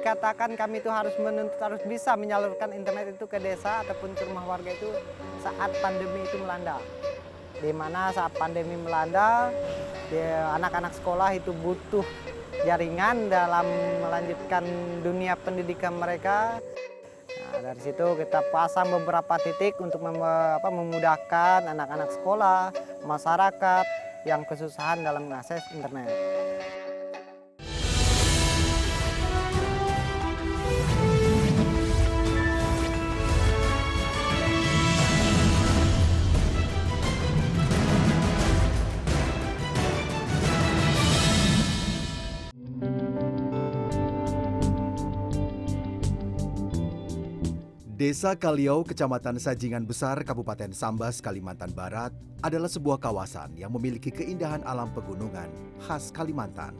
dikatakan kami itu harus menuntut, harus bisa menyalurkan internet itu ke desa ataupun ke rumah warga itu saat pandemi itu melanda. Di mana saat pandemi melanda, anak-anak sekolah itu butuh jaringan dalam melanjutkan dunia pendidikan mereka. Nah, dari situ kita pasang beberapa titik untuk memudahkan anak-anak sekolah, masyarakat yang kesusahan dalam mengakses internet. Desa Kaliau, Kecamatan Sajingan Besar, Kabupaten Sambas, Kalimantan Barat adalah sebuah kawasan yang memiliki keindahan alam pegunungan khas Kalimantan.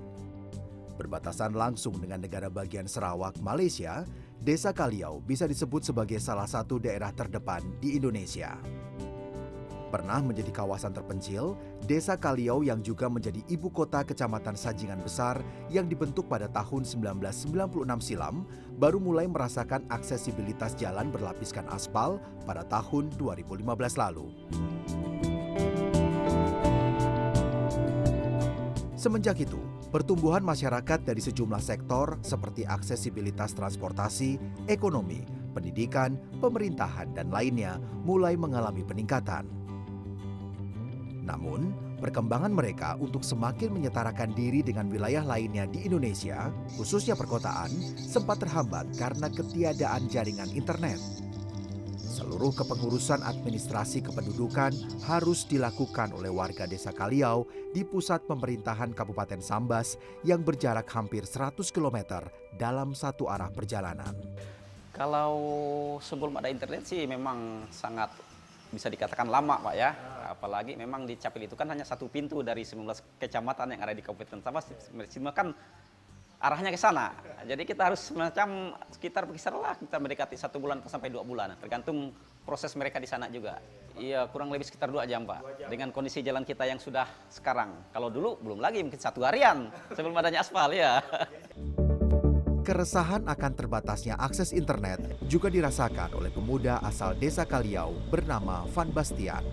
Berbatasan langsung dengan negara bagian Sarawak, Malaysia, Desa Kaliau bisa disebut sebagai salah satu daerah terdepan di Indonesia. Pernah menjadi kawasan terpencil, Desa Kaliau yang juga menjadi ibu kota Kecamatan Sajingan Besar yang dibentuk pada tahun 1996 silam, baru mulai merasakan aksesibilitas jalan berlapiskan aspal pada tahun 2015 lalu. Semenjak itu, pertumbuhan masyarakat dari sejumlah sektor seperti aksesibilitas transportasi, ekonomi, pendidikan, pemerintahan, dan lainnya mulai mengalami peningkatan. Namun, perkembangan mereka untuk semakin menyetarakan diri dengan wilayah lainnya di Indonesia, khususnya perkotaan, sempat terhambat karena ketiadaan jaringan internet. Seluruh kepengurusan administrasi kependudukan harus dilakukan oleh warga Desa Kaliau di pusat pemerintahan Kabupaten Sambas yang berjarak hampir 100 km dalam satu arah perjalanan. Kalau sebelum ada internet sih memang sangat bisa dikatakan lama, Pak ya. Apalagi memang di Capil itu kan hanya satu pintu dari 19 kecamatan yang ada di Kabupaten Sambas, semua kan arahnya ke sana. Jadi kita harus semacam sekitar kita mendekati 1 bulan sampai 2 bulan, tergantung proses mereka di sana juga. Iya, kurang lebih sekitar 2 jam, Pak. Dengan kondisi jalan kita yang sudah sekarang. Kalau dulu belum lagi, mungkin 1 harian sebelum adanya aspal ya. Keresahan akan terbatasnya akses internet juga dirasakan oleh pemuda asal Desa Kaliau bernama Van Bastian.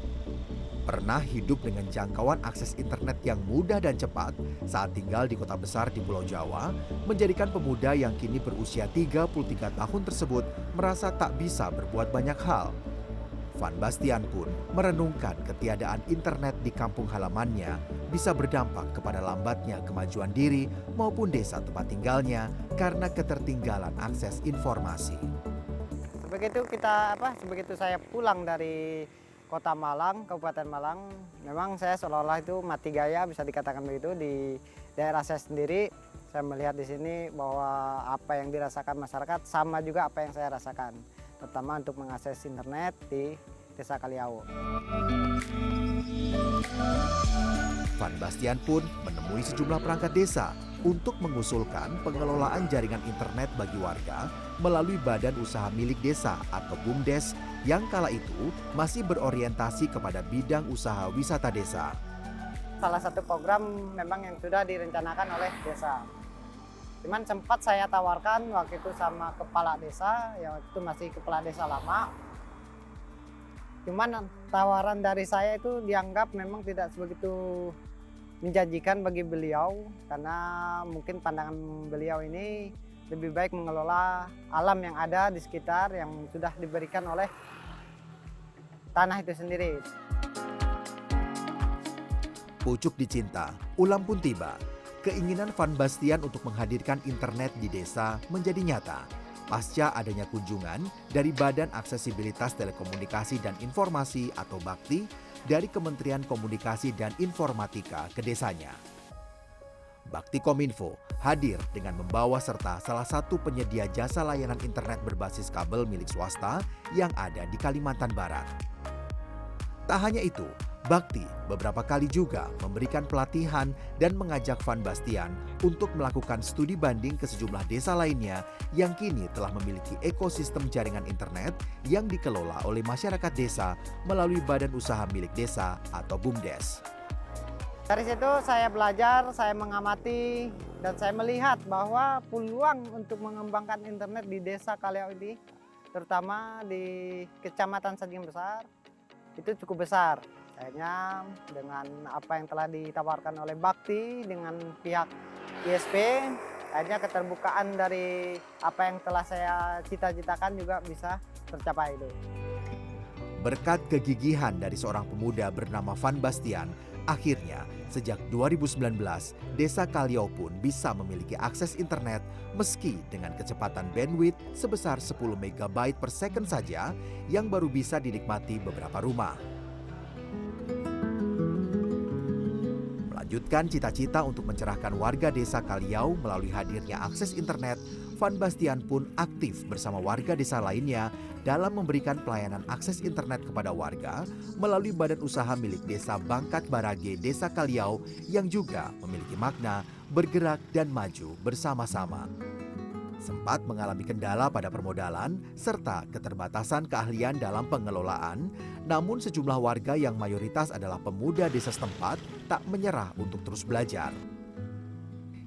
Pernah hidup dengan jangkauan akses internet yang mudah dan cepat saat tinggal di kota besar di Pulau Jawa, menjadikan pemuda yang kini berusia 33 tahun tersebut merasa tak bisa berbuat banyak hal. Van Bastian pun merenungkan ketiadaan internet di kampung halamannya bisa berdampak kepada lambatnya kemajuan diri maupun desa tempat tinggalnya karena ketertinggalan akses informasi. Begitu saya pulang dari Kota Malang, Kabupaten Malang, memang saya seolah-olah itu mati gaya, bisa dikatakan begitu. Di daerah saya sendiri, saya melihat di sini bahwa apa yang dirasakan masyarakat sama juga apa yang saya rasakan, terutama untuk mengakses internet di Desa Kaliau. Van Bastian pun menemui sejumlah perangkat desa untuk mengusulkan pengelolaan jaringan internet bagi warga melalui badan usaha milik desa atau BUMDes yang kala itu masih berorientasi kepada bidang usaha wisata desa. Salah satu program memang yang sudah direncanakan oleh desa. Cuman sempat saya tawarkan waktu itu sama kepala desa, yang itu masih kepala desa lama. Cuman tawaran dari saya itu dianggap memang tidak sebegitu menjanjikan bagi beliau, karena mungkin pandangan beliau ini lebih baik mengelola alam yang ada di sekitar yang sudah diberikan oleh tanah itu sendiri. Pucuk dicinta, ulam pun tiba. Keinginan Van Bastian untuk menghadirkan internet di desa menjadi nyata pasca adanya kunjungan dari Badan Aksesibilitas Telekomunikasi dan Informasi atau BAKTI dari Kementerian Komunikasi dan Informatika ke desanya. Bakti Kominfo hadir dengan membawa serta salah satu penyedia jasa layanan internet berbasis kabel milik swasta yang ada di Kalimantan Barat. Tak hanya itu, Bakti beberapa kali juga memberikan pelatihan dan mengajak Van Bastian untuk melakukan studi banding ke sejumlah desa lainnya yang kini telah memiliki ekosistem jaringan internet yang dikelola oleh masyarakat desa melalui badan usaha milik desa atau BUMDes. Dari situ saya belajar, saya mengamati, dan saya melihat bahwa peluang untuk mengembangkan internet di desa Kaliau ini, terutama di Kecamatan Sajingan Besar, itu cukup besar. Akhirnya dengan apa yang telah ditawarkan oleh Bakti dengan pihak ISP, akhirnya keterbukaan dari apa yang telah saya cita-citakan juga bisa tercapai itu. Berkat kegigihan dari seorang pemuda bernama Van Bastian, akhirnya sejak 2019, Desa Kaliau pun bisa memiliki akses internet meski dengan kecepatan bandwidth sebesar 10 MB per second saja yang baru bisa dinikmati beberapa rumah. Melanjutkan cita-cita untuk mencerahkan warga Desa Kaliau melalui hadirnya akses internet, Van Bastian pun aktif bersama warga desa lainnya dalam memberikan pelayanan akses internet kepada warga melalui badan usaha milik Desa Bangkat Barage Desa Kaliau yang juga memiliki makna bergerak dan maju bersama-sama. Sempat mengalami kendala pada permodalan serta keterbatasan keahlian dalam pengelolaan, namun sejumlah warga yang mayoritas adalah pemuda desa setempat tak menyerah untuk terus belajar.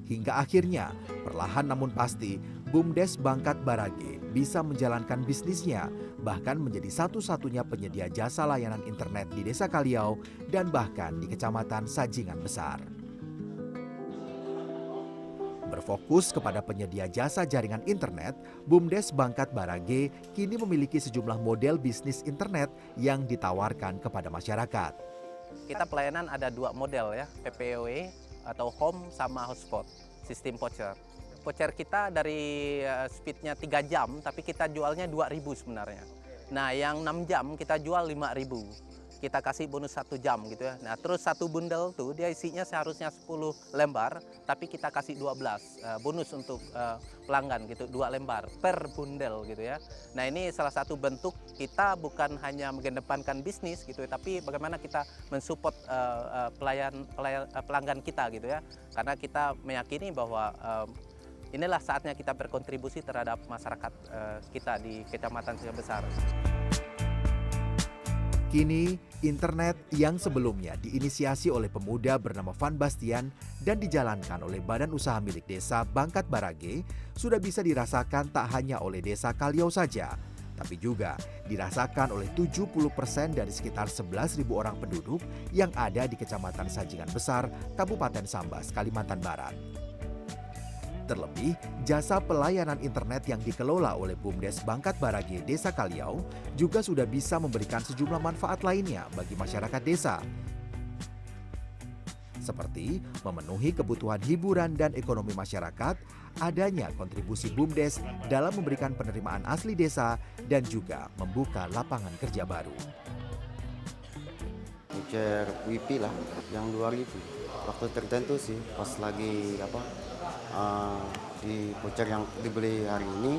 Hingga akhirnya, perlahan namun pasti, BUMDes Bangkat Barage bisa menjalankan bisnisnya, bahkan menjadi satu-satunya penyedia jasa layanan internet di Desa Kaliau dan bahkan di Kecamatan Sajingan Besar. Berfokus kepada penyedia jasa jaringan internet, BUMDes Bangkat Barage kini memiliki sejumlah model bisnis internet yang ditawarkan kepada masyarakat. Kita pelayanan ada 2 model ya, PPOE atau home sama hotspot, sistem voucher. Voucher kita dari speednya 3 jam, tapi kita jualnya 2.000 sebenarnya. Nah, yang 6 jam kita jual 5.000. Kita kasih bonus 1 jam gitu ya. Nah, terus satu bundle tuh dia isinya seharusnya 10 lembar, tapi kita kasih 12 bonus untuk pelanggan gitu, 2 lembar per bundle gitu ya. Nah, ini salah satu bentuk kita bukan hanya mengedepankan bisnis gitu ya, tapi bagaimana kita mensupport pelanggan kita gitu ya. Karena kita meyakini bahwa inilah saatnya kita berkontribusi terhadap masyarakat kita di Kecamatan Sajingan Besar. Kini, internet yang sebelumnya diinisiasi oleh pemuda bernama Van Bastian dan dijalankan oleh badan usaha milik Desa Bangkat Barage sudah bisa dirasakan tak hanya oleh Desa Kaliau saja, tapi juga dirasakan oleh 70% dari sekitar 11.000 orang penduduk yang ada di Kecamatan Sajingan Besar, Kabupaten Sambas, Kalimantan Barat. Terlebih, jasa pelayanan internet yang dikelola oleh BUMDes Bangkat Barage Desa Kaliau juga sudah bisa memberikan sejumlah manfaat lainnya bagi masyarakat desa. Seperti memenuhi kebutuhan hiburan dan ekonomi masyarakat, adanya kontribusi BUMDes dalam memberikan penerimaan asli desa dan juga membuka lapangan kerja baru. Voucher WiFi lah, yang 2.000. Waktu tertentu sih, pas lagi di voucher yang dibeli hari ini,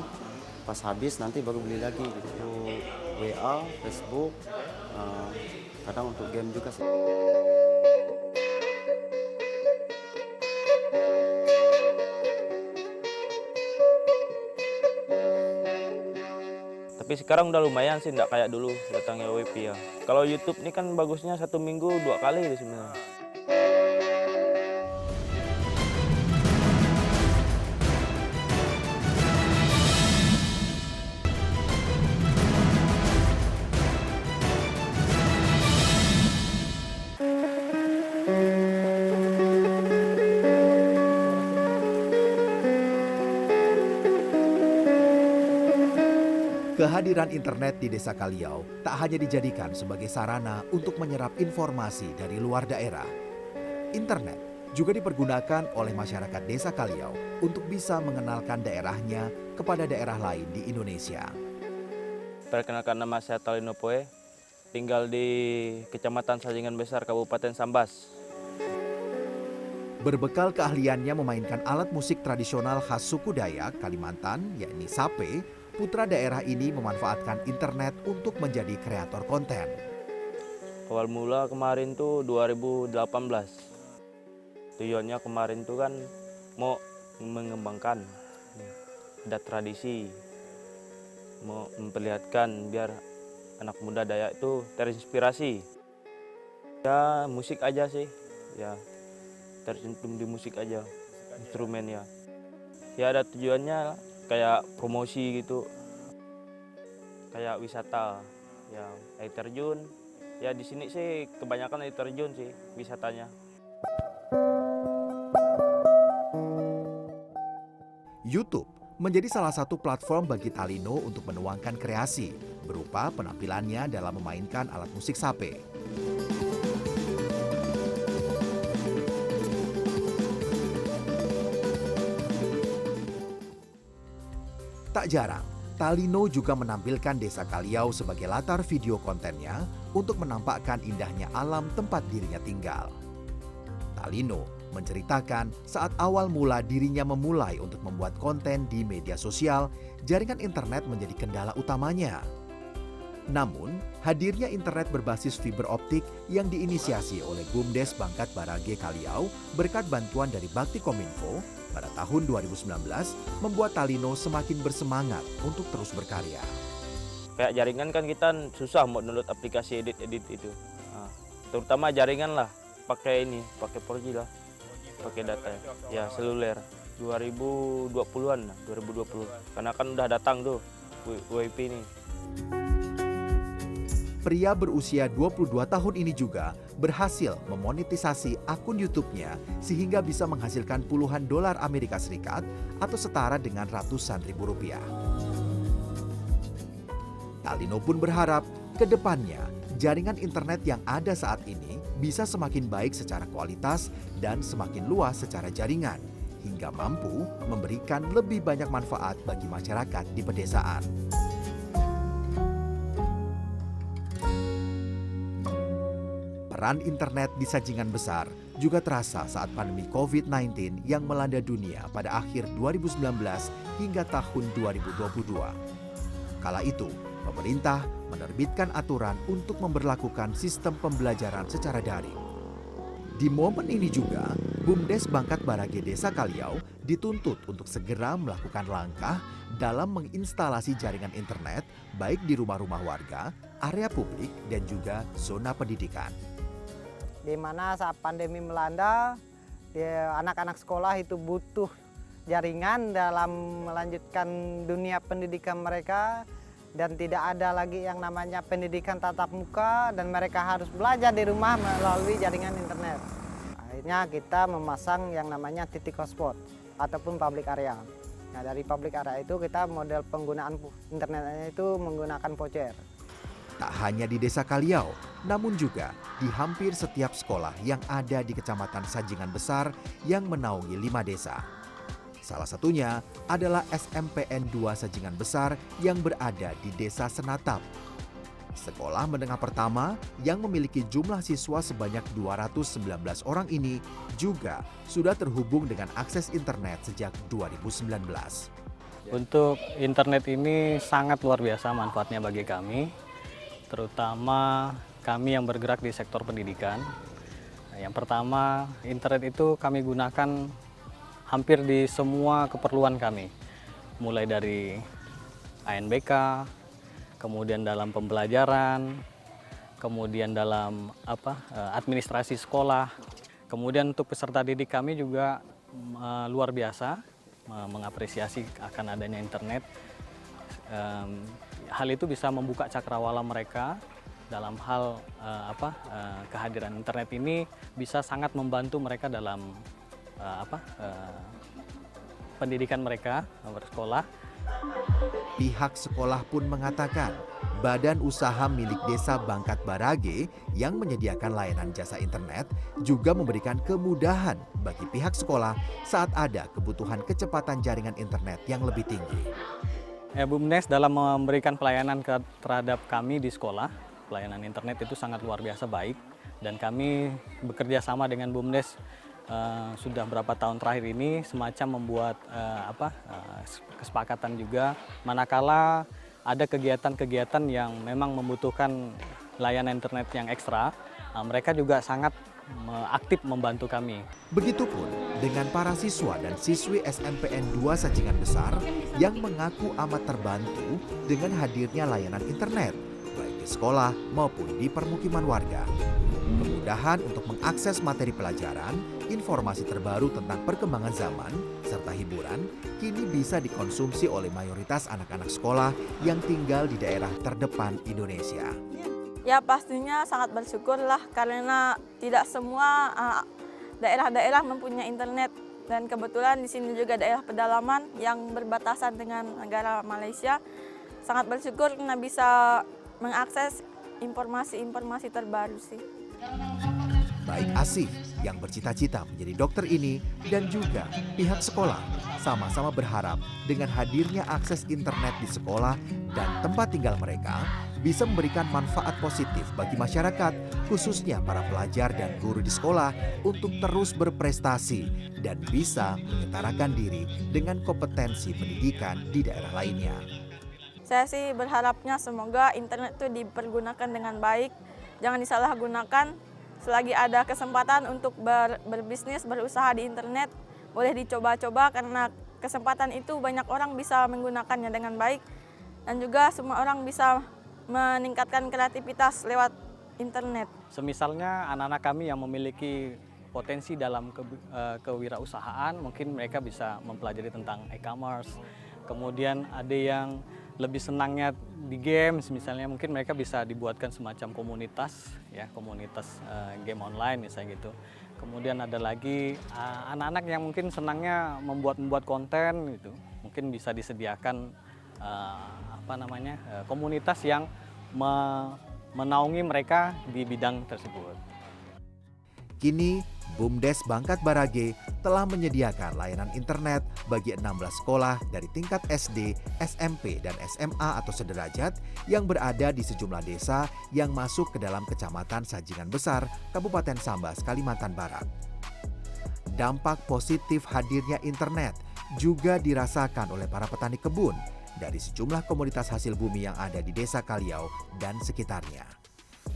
pas habis nanti baru beli lagi gitu. WA, Facebook, kadang untuk game juga sih. Tapi sekarang udah lumayan sih, nggak kayak dulu datangnya WiFi ya. Kalau YouTube ini kan bagusnya 1 minggu 2 kali gitu sebenarnya. Kehadiran internet di Desa Kaliau tak hanya dijadikan sebagai sarana untuk menyerap informasi dari luar daerah. Internet juga dipergunakan oleh masyarakat Desa Kaliau untuk bisa mengenalkan daerahnya kepada daerah lain di Indonesia. Perkenalkan, nama saya Talino Poe, tinggal di Kecamatan Sajingan Besar, Kabupaten Sambas. Berbekal keahliannya memainkan alat musik tradisional khas suku Dayak Kalimantan, yakni sape, putra daerah ini memanfaatkan internet untuk menjadi kreator konten. Awal mula kemarin tuh 2018. Tujuannya kemarin tuh kan mau mengembangkan adat tradisi, mau memperlihatkan biar anak muda Dayak itu terinspirasi. Ya musik aja sih, ya tercentum di musik aja, instrumen ya. Ya ada tujuannya kayak promosi gitu, kayak wisata, ya air terjun. Ya di sini sih kebanyakan air terjun sih wisatanya. YouTube menjadi salah satu platform bagi Talino untuk menuangkan kreasi berupa penampilannya dalam memainkan alat musik sape. Tak jarang, Talino juga menampilkan Desa Kaliau sebagai latar video kontennya untuk menampakkan indahnya alam tempat dirinya tinggal. Talino menceritakan saat awal mula dirinya memulai untuk membuat konten di media sosial, jaringan internet menjadi kendala utamanya. Namun, hadirnya internet berbasis fiber optik yang diinisiasi oleh BUMDes Bangkat Barage Kaliau berkat bantuan dari Bakti Kominfo pada tahun 2019 membuat Talino semakin bersemangat untuk terus berkarya. Kayak jaringan kan kita susah mau download aplikasi edit-edit itu. Nah, terutama jaringan lah, pakai 4G lah, pakai data ya seluler. 2020-an lah, 2020. Karena kan udah datang tuh WiFi ini. Pria berusia 22 tahun ini juga berhasil memonetisasi akun YouTube-nya sehingga bisa menghasilkan puluhan dolar Amerika Serikat atau setara dengan ratusan ribu rupiah. Talino pun berharap ke depannya jaringan internet yang ada saat ini bisa semakin baik secara kualitas dan semakin luas secara jaringan hingga mampu memberikan lebih banyak manfaat bagi masyarakat di pedesaan. Peran internet di Sajingan Besar juga terasa saat pandemi COVID-19 yang melanda dunia pada akhir 2019 hingga tahun 2022. Kala itu, pemerintah menerbitkan aturan untuk memberlakukan sistem pembelajaran secara daring. Di momen ini juga, BUMDes Bangkat Barage Desa Kaliau dituntut untuk segera melakukan langkah dalam menginstalasi jaringan internet baik di rumah-rumah warga, area publik, dan juga zona pendidikan. Di mana saat pandemi melanda, anak-anak sekolah itu butuh jaringan dalam melanjutkan dunia pendidikan mereka dan tidak ada lagi yang namanya pendidikan tatap muka dan mereka harus belajar di rumah melalui jaringan internet. Akhirnya kita memasang yang namanya titik hotspot ataupun public area. Nah, dari public area itu kita model penggunaan internetnya itu menggunakan voucher. Tak hanya di Desa Kaliau, namun juga di hampir setiap sekolah yang ada di Kecamatan Sajingan Besar yang menaungi 5 desa. Salah satunya adalah SMPN 2 Sajingan Besar yang berada di Desa Senatap. Sekolah menengah pertama yang memiliki jumlah siswa sebanyak 219 orang ini juga sudah terhubung dengan akses internet sejak 2019. Untuk internet ini sangat luar biasa manfaatnya bagi kami, terutama kami yang bergerak di sektor pendidikan. Yang pertama, internet itu kami gunakan hampir di semua keperluan kami, mulai dari ANBK, kemudian dalam pembelajaran, kemudian dalam administrasi sekolah, kemudian untuk peserta didik kami juga luar biasa mengapresiasi akan adanya internet. Hal itu bisa membuka cakrawala mereka dalam hal kehadiran internet ini bisa sangat membantu mereka dalam pendidikan mereka bersekolah. Pihak sekolah pun mengatakan badan usaha milik Desa Bangkat Barage yang menyediakan layanan jasa internet juga memberikan kemudahan bagi pihak sekolah saat ada kebutuhan kecepatan jaringan internet yang lebih tinggi. BUMDes dalam memberikan pelayanan terhadap kami di sekolah, pelayanan internet itu sangat luar biasa baik, dan kami bekerja sama dengan BUMDes sudah berapa tahun terakhir ini semacam membuat kesepakatan juga manakala ada kegiatan-kegiatan yang memang membutuhkan layanan internet yang ekstra, mereka juga sangat aktif membantu kami. Begitupun dengan para siswa dan siswi SMPN 2 Sajingan Besar yang mengaku amat terbantu dengan hadirnya layanan internet baik di sekolah maupun di permukiman warga. Kemudahan untuk mengakses materi pelajaran, informasi terbaru tentang perkembangan zaman, serta hiburan kini bisa dikonsumsi oleh mayoritas anak-anak sekolah yang tinggal di daerah terdepan Indonesia. Ya pastinya sangat bersyukur lah karena tidak semua daerah-daerah mempunyai internet dan kebetulan di sini juga daerah pedalaman yang berbatasan dengan negara Malaysia. Sangat bersyukur karena bisa mengakses informasi-informasi terbaru sih. Baik Asih yang bercita-cita menjadi dokter ini dan juga pihak sekolah sama-sama berharap dengan hadirnya akses internet di sekolah dan tempat tinggal mereka bisa memberikan manfaat positif bagi masyarakat, khususnya para pelajar dan guru di sekolah untuk terus berprestasi dan bisa menyetarakan diri dengan kompetensi pendidikan di daerah lainnya. Saya sih berharapnya semoga internet itu dipergunakan dengan baik, jangan disalahgunakan. Selagi ada kesempatan untuk berbisnis, berusaha di internet, boleh dicoba-coba karena kesempatan itu banyak orang bisa menggunakannya dengan baik dan juga semua orang bisa meningkatkan kreativitas lewat internet. Semisalnya anak-anak kami yang memiliki potensi dalam kewirausahaan, mungkin mereka bisa mempelajari tentang e-commerce. Kemudian ada yang lebih senangnya di games, misalnya mungkin mereka bisa dibuatkan semacam komunitas, ya komunitas game online misalnya gitu. Kemudian ada lagi anak-anak yang mungkin senangnya membuat konten gitu, mungkin bisa disediakan komunitas yang menaungi mereka di bidang tersebut. Kini, BUMDes Bangkat Barage telah menyediakan layanan internet bagi 16 sekolah dari tingkat SD, SMP, dan SMA atau sederajat yang berada di sejumlah desa yang masuk ke dalam Kecamatan Sajingan Besar, Kabupaten Sambas, Kalimantan Barat. Dampak positif hadirnya internet juga dirasakan oleh para petani kebun dari sejumlah komoditas hasil bumi yang ada di Desa Kaliau dan sekitarnya.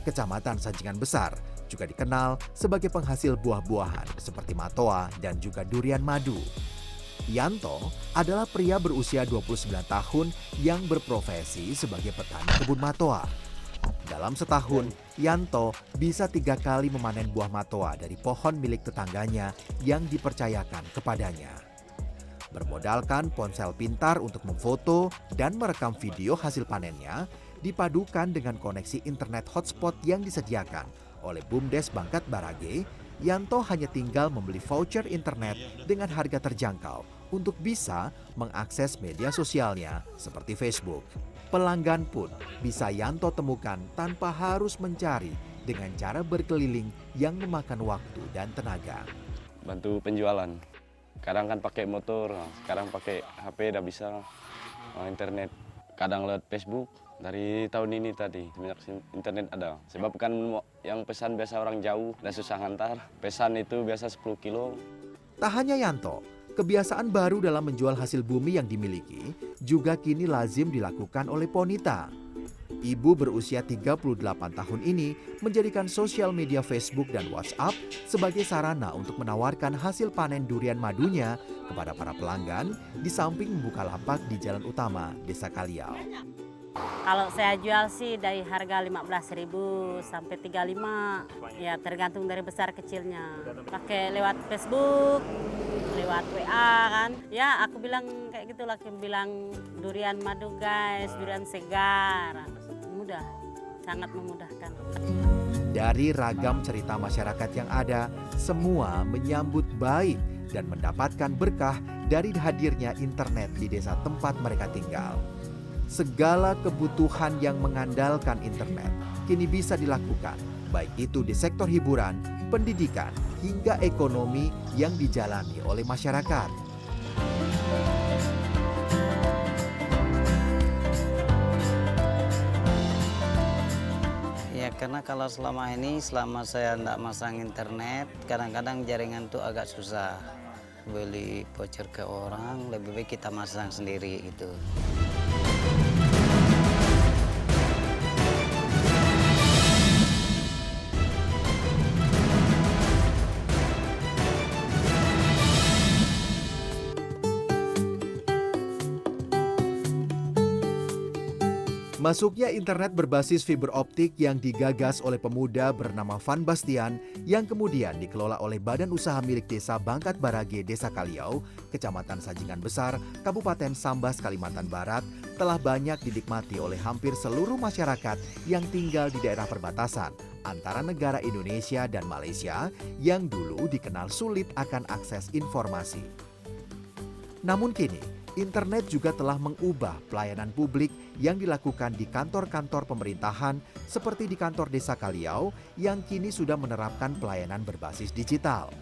Kecamatan Sajingan Besar juga dikenal sebagai penghasil buah-buahan seperti matoa dan juga durian madu. Yanto adalah pria berusia 29 tahun yang berprofesi sebagai petani kebun matoa. Dalam setahun, Yanto bisa 3 kali memanen buah matoa dari pohon milik tetangganya yang dipercayakan kepadanya. Bermodalkan ponsel pintar untuk memfoto dan merekam video hasil panennya, dipadukan dengan koneksi internet hotspot yang disediakan oleh BUMDes Bangkat Barage, Yanto hanya tinggal membeli voucher internet dengan harga terjangkau untuk bisa mengakses media sosialnya seperti Facebook. Pelanggan pun bisa Yanto temukan tanpa harus mencari dengan cara berkeliling yang memakan waktu dan tenaga. Bantu penjualan. Kadang kan pakai motor, sekarang pakai HP udah bisa, internet. Kadang lewat Facebook. Dari tahun ini tadi, semenjak internet ada. Sebab kan yang pesan biasa orang jauh dan susah ngantar. Pesan itu biasa 10 kilo. Tak hanya Yanto, kebiasaan baru dalam menjual hasil bumi yang dimiliki juga kini lazim dilakukan oleh Ponita. Ibu berusia 38 tahun ini menjadikan sosial media Facebook dan WhatsApp sebagai sarana untuk menawarkan hasil panen durian madunya kepada para pelanggan di samping membuka lapak di jalan utama Desa Kaliau. Kalau saya jual sih dari harga 15.000 sampai 35, ya tergantung dari besar kecilnya. Pakai lewat Facebook, lewat WA kan. Ya aku bilang kayak gitu lah, bilang durian madu guys, durian segar. Mudah, sangat memudahkan. Dari ragam cerita masyarakat yang ada, semua menyambut baik dan mendapatkan berkah dari hadirnya internet di desa tempat mereka tinggal. Segala kebutuhan yang mengandalkan internet kini bisa dilakukan, baik itu di sektor hiburan, pendidikan, hingga ekonomi yang dijalani oleh masyarakat. Ya karena kalau selama saya tidak masang internet, kadang-kadang jaringan tuh agak susah. Beli voucher ke orang, lebih baik kita masang sendiri gitu. Masuknya internet berbasis fiber optik yang digagas oleh pemuda bernama Van Bastian yang kemudian dikelola oleh Badan Usaha Milik Desa Bangkat Barage, Desa Kaliau, Kecamatan Sajingan Besar, Kabupaten Sambas, Kalimantan Barat, telah banyak dinikmati oleh hampir seluruh masyarakat yang tinggal di daerah perbatasan antara negara Indonesia dan Malaysia yang dulu dikenal sulit akan akses informasi. Namun kini, internet juga telah mengubah pelayanan publik yang dilakukan di kantor-kantor pemerintahan seperti di kantor Desa Kaliau yang kini sudah menerapkan pelayanan berbasis digital.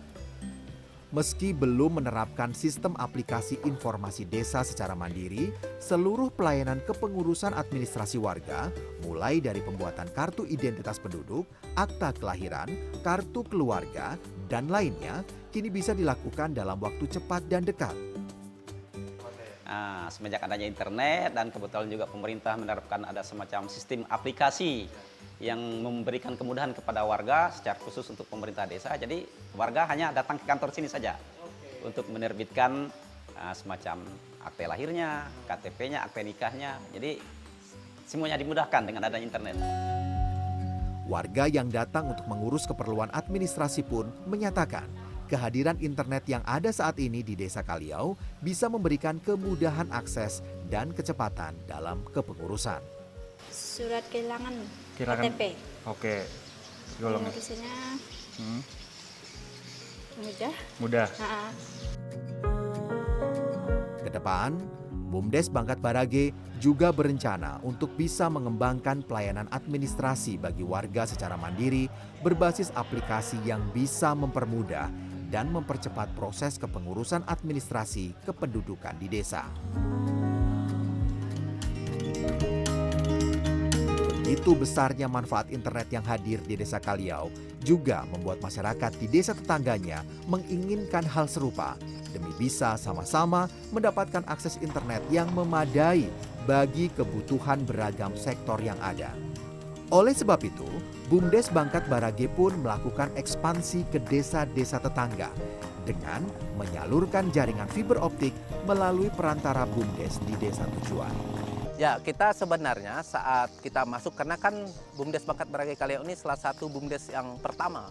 Meski belum menerapkan sistem aplikasi informasi desa secara mandiri, seluruh pelayanan kepengurusan administrasi warga, mulai dari pembuatan kartu identitas penduduk, akta kelahiran, kartu keluarga, dan lainnya, kini bisa dilakukan dalam waktu cepat dan dekat. Nah, semenjak adanya internet dan kebetulan juga pemerintah menerapkan ada semacam sistem aplikasi yang memberikan kemudahan kepada warga secara khusus untuk pemerintah desa. Jadi warga hanya datang ke kantor sini saja untuk menerbitkan semacam akte lahirnya, KTP-nya, akte nikahnya. Jadi semuanya dimudahkan dengan adanya internet. Warga yang datang untuk mengurus keperluan administrasi pun menyatakan kehadiran internet yang ada saat ini di Desa Kaliau bisa memberikan kemudahan akses dan kecepatan dalam kepengurusan. Surat kehilangan KTP. Oke. Golongan. Pengurusnya Mudah. Kedepan, BUMDes Bangkat Barage juga berencana untuk bisa mengembangkan pelayanan administrasi bagi warga secara mandiri berbasis aplikasi yang bisa mempermudah dan mempercepat proses kepengurusan administrasi kependudukan di desa. Begitu besarnya manfaat internet yang hadir di Desa Kaliau juga membuat masyarakat di desa tetangganya menginginkan hal serupa demi bisa sama-sama mendapatkan akses internet yang memadai bagi kebutuhan beragam sektor yang ada. Oleh sebab itu, BUMDes Bangkat Barage pun melakukan ekspansi ke desa-desa tetangga dengan menyalurkan jaringan fiber optik melalui perantara BUMDes di desa tujuan. Ya, kita sebenarnya saat kita masuk, karena kan BUMDes Bangkat Barage Kaliau ini salah satu BUMDes yang pertama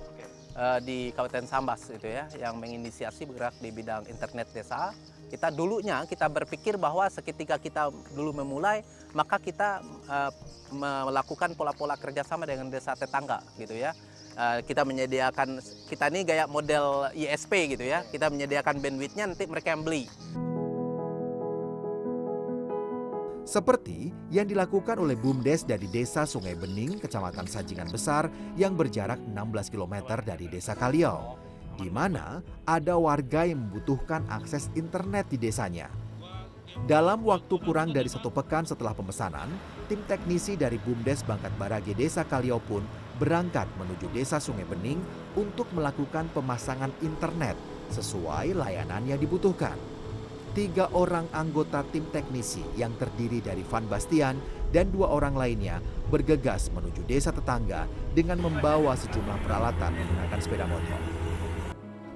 di Kabupaten Sambas itu ya, yang menginisiasi bergerak di bidang internet desa. Kita dulunya kita berpikir bahwa seketika kita dulu memulai, maka kita melakukan pola-pola kerjasama dengan desa tetangga gitu ya. Kita menyediakan, kita ini gaya model ISP gitu ya, kita menyediakan bandwidthnya, nanti mereka yang beli. Seperti yang dilakukan oleh BUMDes dari Desa Sungai Bening, Kecamatan Sajingan Besar yang berjarak 16 km dari Desa Kaliau, di mana ada warga yang membutuhkan akses internet di desanya. Dalam waktu kurang dari 1 pekan setelah pemesanan, tim teknisi dari BUMDes Bangkat Barage Desa Kaliau pun berangkat menuju Desa Sungai Bening untuk melakukan pemasangan internet sesuai layanan yang dibutuhkan. 3 orang anggota tim teknisi yang terdiri dari Van Bastian dan 2 orang lainnya bergegas menuju desa tetangga dengan membawa sejumlah peralatan menggunakan sepeda motor.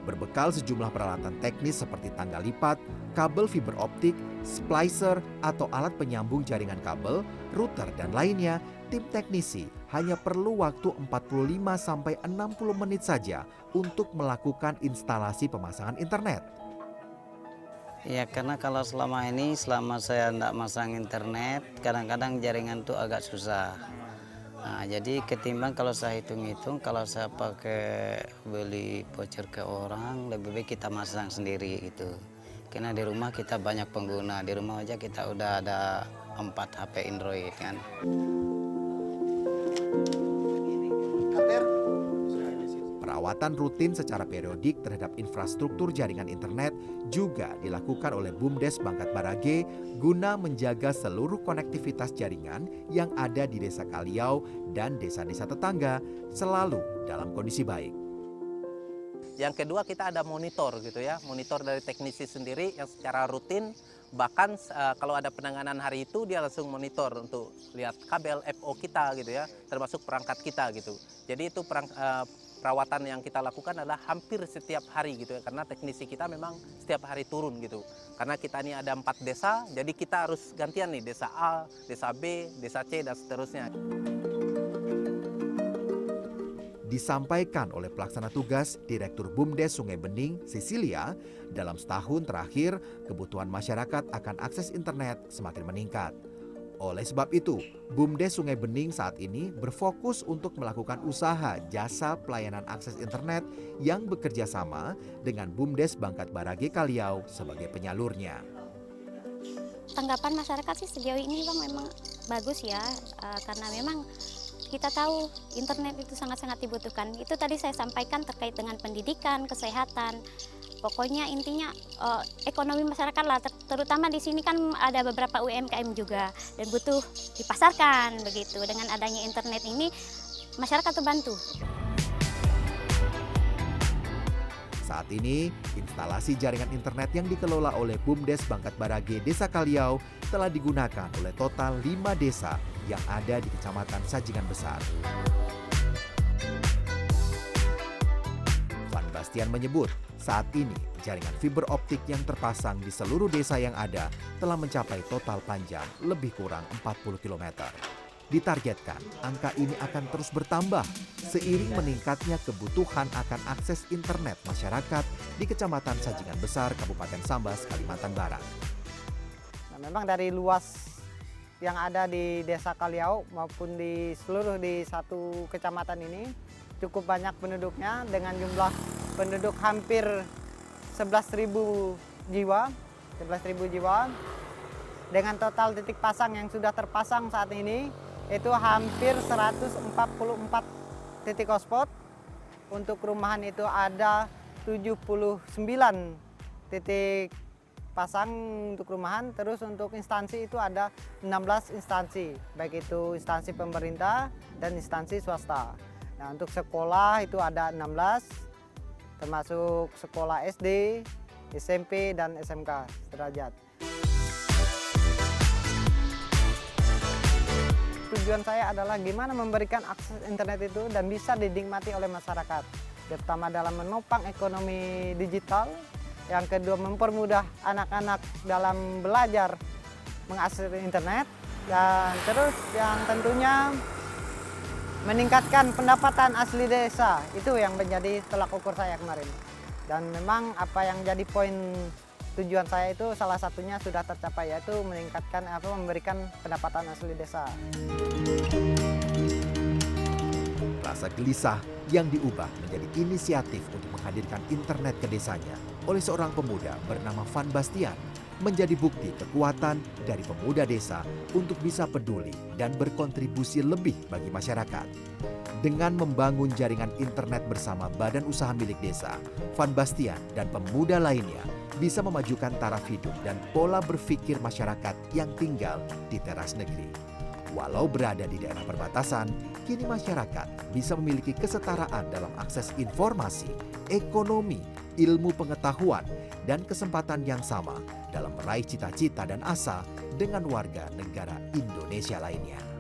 Berbekal sejumlah peralatan teknis seperti tangga lipat, kabel fiber optik, splicer atau alat penyambung jaringan kabel, router dan lainnya, tim teknisi hanya perlu waktu 45-60 menit saja untuk melakukan instalasi pemasangan internet. Ya, karena kalau selama saya tidak masang internet, kadang-kadang jaringan tuh agak susah. Nah, jadi ketimbang kalau saya hitung-hitung, kalau saya pakai beli voucher ke orang, lebih baik kita masang sendiri gitu. Karena di rumah kita banyak pengguna, di rumah aja kita udah ada 4 HP Android kan. Perawatan rutin secara periodik terhadap infrastruktur jaringan internet juga dilakukan oleh BUMDes Bangkat Barage guna menjaga seluruh konektivitas jaringan yang ada di Desa Kaliau dan desa-desa tetangga selalu dalam kondisi baik. Yang kedua, kita ada monitor gitu ya, monitor dari teknisi sendiri yang secara rutin, bahkan kalau ada penanganan hari itu dia langsung monitor untuk lihat kabel FO kita gitu ya, termasuk perangkat kita gitu. Jadi itu perawatan yang kita lakukan adalah hampir setiap hari gitu ya, karena teknisi kita memang setiap hari turun gitu. Karena kita ini ada 4 desa, jadi kita harus gantian nih, desa A, desa B, desa C, dan seterusnya. Disampaikan oleh pelaksana tugas Direktur BUMDes Sungai Bening, Cecilia, dalam setahun terakhir kebutuhan masyarakat akan akses internet semakin meningkat. Oleh sebab itu, BUMDes Sungai Bening saat ini berfokus untuk melakukan usaha jasa pelayanan akses internet yang bekerja sama dengan BUMDes Bangkat Barage Kaliau sebagai penyalurnya. Tanggapan masyarakat sih sejauh ini Bang memang bagus ya, karena memang kita tahu internet itu sangat-sangat dibutuhkan. Itu tadi saya sampaikan terkait dengan pendidikan, kesehatan. Pokoknya intinya ekonomi masyarakat lah, terutama di sini kan ada beberapa UMKM juga dan butuh dipasarkan begitu. Dengan adanya internet ini masyarakat terbantu. Saat ini, instalasi jaringan internet yang dikelola oleh BUMDes Bangkat Barage Desa Kaliau telah digunakan oleh total 5 desa yang ada di Kecamatan Sajingan Besar. Van Bastian menyebut, saat ini jaringan fiber optik yang terpasang di seluruh desa yang ada telah mencapai total panjang lebih kurang 40 km. Ditargetkan, angka ini akan terus bertambah seiring meningkatnya kebutuhan akan akses internet masyarakat di Kecamatan Sajingan Besar, Kabupaten Sambas, Kalimantan Barat. Nah, memang dari luas yang ada di Desa Kaliau maupun di seluruh di satu kecamatan ini cukup banyak penduduknya dengan jumlah penduduk hampir 11.000 jiwa, dengan total titik pasang yang sudah terpasang saat ini itu hampir 144 titik hotspot. Untuk rumahan itu ada 79 titik pasang untuk rumahan, terus untuk instansi itu ada 16 instansi, baik itu instansi pemerintah dan instansi swasta. Nah, untuk sekolah itu ada 16, termasuk sekolah SD, SMP, dan SMK sederajat. Tujuan saya adalah gimana memberikan akses internet itu dan bisa dinikmati oleh masyarakat, terutama dalam menopang ekonomi digital. Yang kedua, mempermudah anak-anak dalam belajar mengakses internet. Dan terus yang tentunya meningkatkan pendapatan asli desa. Itu yang menjadi tolak ukur saya kemarin. Dan memang apa yang jadi poin tujuan saya itu salah satunya sudah tercapai, yaitu meningkatkan memberikan pendapatan asli desa. Rasa gelisah yang diubah menjadi inisiatif untuk menghadirkan internet ke desanya oleh seorang pemuda bernama Van Bastian menjadi bukti kekuatan dari pemuda desa untuk bisa peduli dan berkontribusi lebih bagi masyarakat. Dengan membangun jaringan internet bersama badan usaha milik desa, Van Bastian dan pemuda lainnya bisa memajukan taraf hidup dan pola berpikir masyarakat yang tinggal di teras negeri. Walau berada di daerah perbatasan, kini masyarakat bisa memiliki kesetaraan dalam akses informasi, ekonomi, ilmu pengetahuan, dan kesempatan yang sama dalam meraih cita-cita dan asa dengan warga negara Indonesia lainnya.